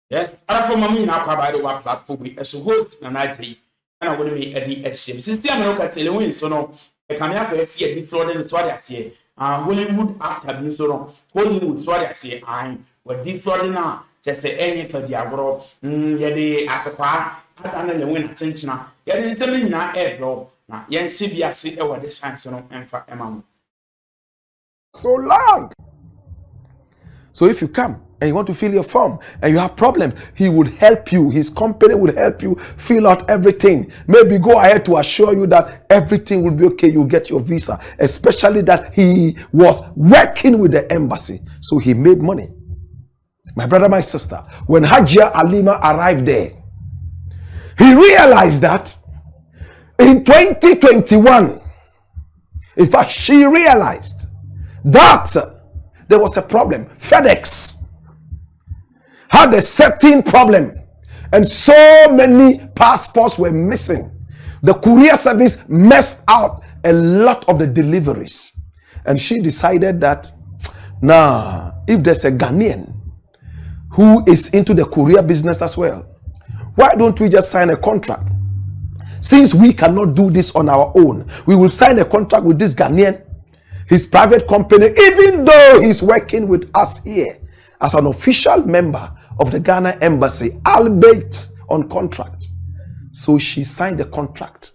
Yes, I from me now by the one platform as a host and I three. And I would be at the SM. Since the America Selewin, so no, I can have a see a defraud in what I say. Hollywood actor being so no, Hollywood, what I say, I'm what defrauding now. Just say any for the agro, yet as a part, I don't know when attention. Yet in 7 air bro. Now, yen CBS see over the sanction and for Emma. So long. So if you come and you want to fill your form and you have problems, he would help you. His company would help you fill out everything. Maybe go ahead to assure you that everything will be okay. You get your visa, especially that he was working with the embassy. So he made money. My brother, my sister, when Hajia Alima arrived there, he realized that in 2021, in fact, she realized that there was a problem. FedEx had a certain problem, and so many passports were missing. The courier service messed out a lot of the deliveries, and she decided that now, if there's a Ghanaian who is into the courier business as well, why don't we just sign a contract? Since we cannot do this on our own, we will sign a contract with this Ghanaian, his private company, even though he's working with us here as an official member of the Ghana embassy, albeit on contract. So she signed the contract.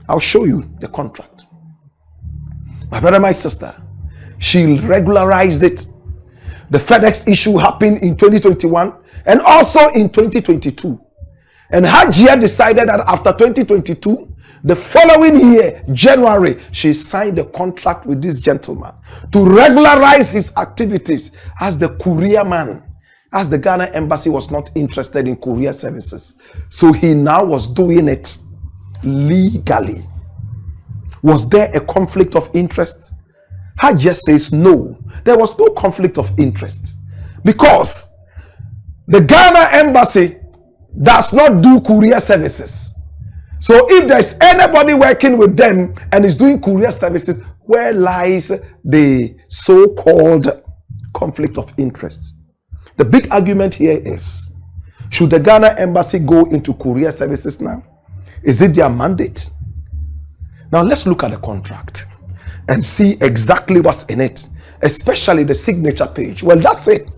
I'll show you the contract. My brother, my sister, she regularized it. The FedEx issue happened in 2021 and also in 2022. And Hajia decided that after 2022, the following year, January, she signed a contract with this gentleman to regularize his activities as the courier man, as the Ghana embassy was not interested in courier services. So he now was doing it legally. Was there a conflict of interest? Hajia says no, there was no conflict of interest because the Ghana embassy does not do courier services. So if there's anybody working with them and is doing courier services, where lies the so-called conflict of interest? The big argument here is, should the Ghana embassy go into courier services now? Is it their mandate? Now let's look at the contract and see exactly what's in it, especially the signature page. Well, that's it.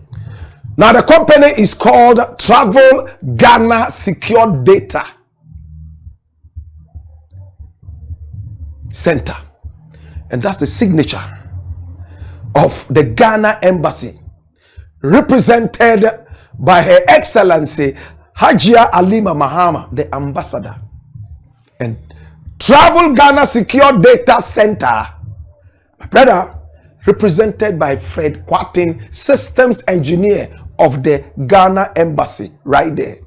Now the company is called Travel Ghana Secure Data Center, and that's the signature of the Ghana embassy, represented by Her Excellency Hajia Alima Mahama, the ambassador. And Travel Ghana Secure Data Center, my brother, represented by Fred Kwatin, systems engineer of the Ghana embassy, right there.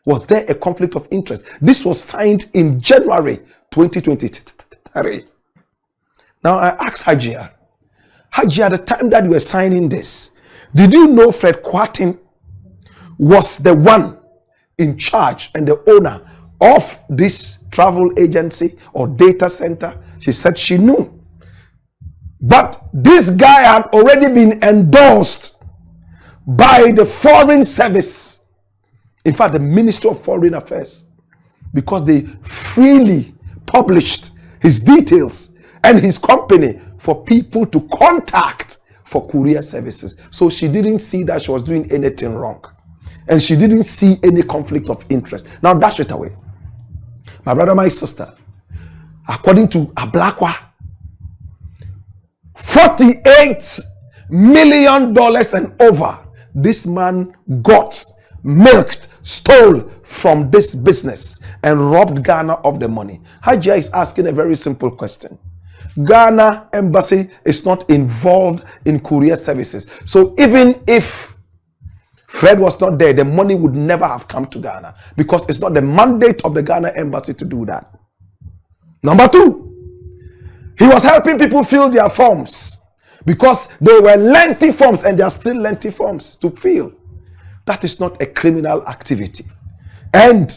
Was there a conflict of interest? This was signed in January 2023. Now I asked Hajia, at the time that you were signing this, did you know Fred Kwatin was the one in charge and the owner of this travel agency or data center? She said she knew. But this guy had already been endorsed by the Foreign Service, in fact the Ministry of Foreign Affairs, because they freely published his details and his company for people to contact for courier services. So she didn't see that she was doing anything wrong, and she didn't see any conflict of interest. Now dash it away. My brother, my sister, according to Ablakwa, $48 million and over this man got, milked, stole from this business and robbed Ghana of the money. Hajia is asking a very simple question. Ghana embassy is not involved in courier services. So even if Fred was not there, the money would never have come to Ghana, because it's not the mandate of the Ghana embassy to do that. Number two, he was helping people fill their forms because they were lengthy forms, and they are still lengthy forms to fill. That is not a criminal activity, and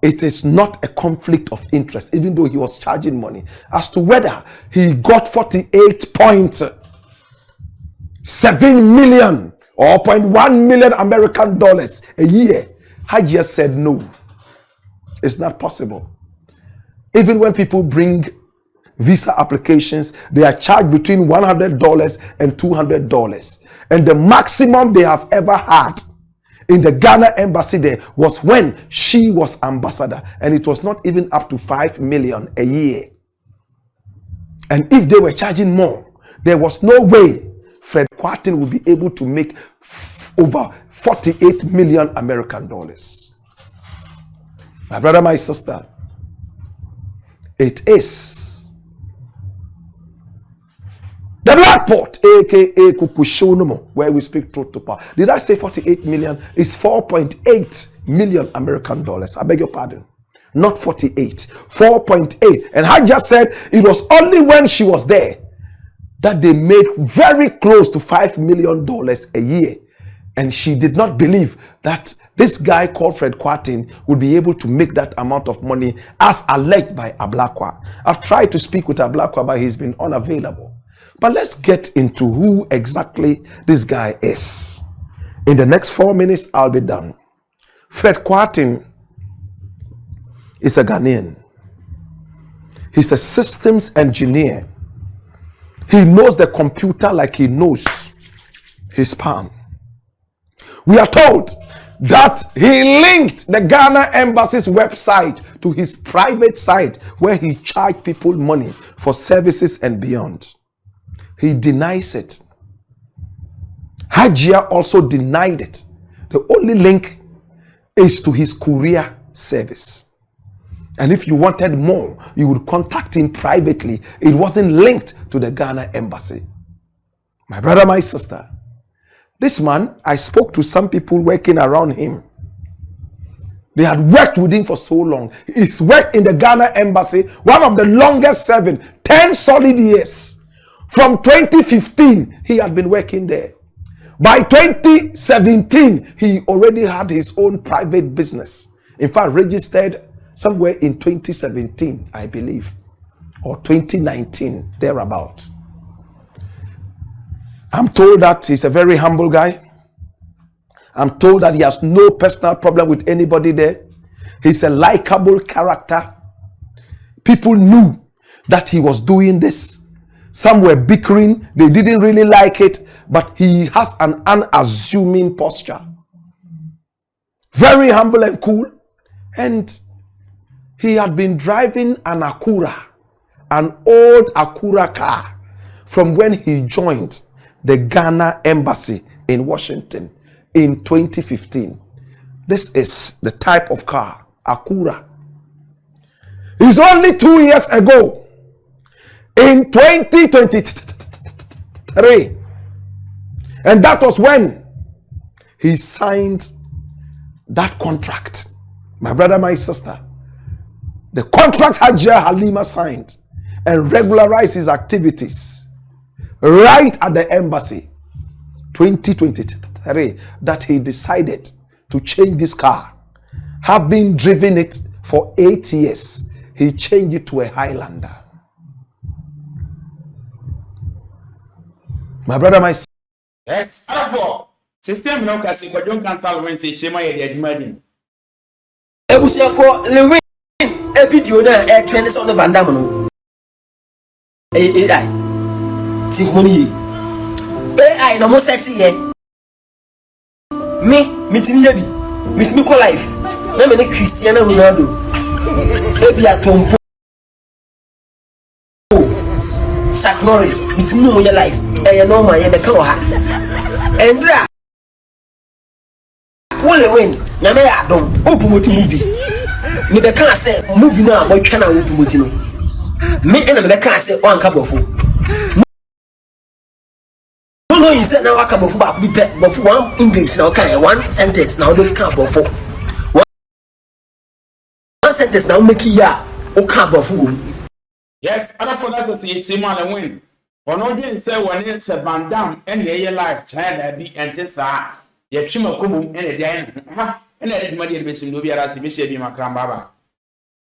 it is not a conflict of interest, even though he was charging money. As to whether he got 48.7 million or 0.1 million American dollars a year. Hajia said no, it's not possible. Even when people bring visa applications, they are charged between $100 and $200. And the maximum they have ever had in the Ghana embassy there was when she was ambassador, and it was not even up to 5 million a year. And if they were charging more, there was no way Fred Quartin would be able to make over 48 million American dollars. My brother, my sister, it is the Blackport, aka Kukushonomo, where we speak truth to power. Did I say 48 million? It's 4.8 million American dollars. I beg your pardon. Not 48. 4.8. And I just said it was only when she was there that they made very close to $5 million a year. And she did not believe that this guy called Fred Quartin would be able to make that amount of money as alleged by Ablakwa. I've tried to speak with Ablakwa, but he's been unavailable. But let's get into who exactly this guy is. In the next 4 minutes, I'll be done. Fred Quartin is a Ghanaian. He's a systems engineer. He knows the computer like he knows his palm. We are told that he linked the Ghana embassy's website to his private site where he charged people money for services and beyond. He denies it. Hajia also denied it. The only link is to his courier service. And if you wanted more, you would contact him privately. It wasn't linked to the Ghana embassy. My brother, my sister, this man, I spoke to some people working around him. They had worked with him for so long. He's worked in the Ghana embassy, one of the longest serving, 10 solid years. From 2015, he had been working there. By 2017, he already had his own private business. In fact, registered somewhere in 2017, I believe, or 2019, thereabout. I'm told that he's a very humble guy. I'm told that he has no personal problem with anybody there. He's a likable character. People knew that he was doing this. Some were bickering. They didn't really like it, but he has an unassuming posture. Very humble and cool. And he had been driving an Acura, an old Acura car, from when he joined the Ghana embassy in Washington in 2015. This is the type of car, Acura. It's only 2 years ago, in 2023, and that was when he signed that contract. My brother, my sister, the contract Hajia Halima signed and regularized his activities right at the embassy, 2023, that he decided to change this car. Have been driving it for 8 years. He changed it to a Highlander. My brother, my sister. Yes, therefore, system no kasi kwa John cancel when say chema ye the adwuma. Therefore, Lewin, a video na a trend on the Vandam no. AI. Think money. AI no more sexy ye. Me meeting ye bi. Miss me call life. Na me Cristiano Ronaldo. Ebi atompo. Shaq Norris, meeting no your life. Eh no man ye be kan ha. Endra. Wole win. Nyame ya dom. Opumoti movie. Me be kan say movie na boy twa na opumoti no. Me na me be kan say on ka bofo. No, you said now I come back but for one English now okay, one sentence now don't come before. One sentence now make ya o come before. Yes, other for that say it's man win. One audience say when it's a Vandam and the life child be and this ye chima kumum and a day ha and the money be sim do biara se be makram baba.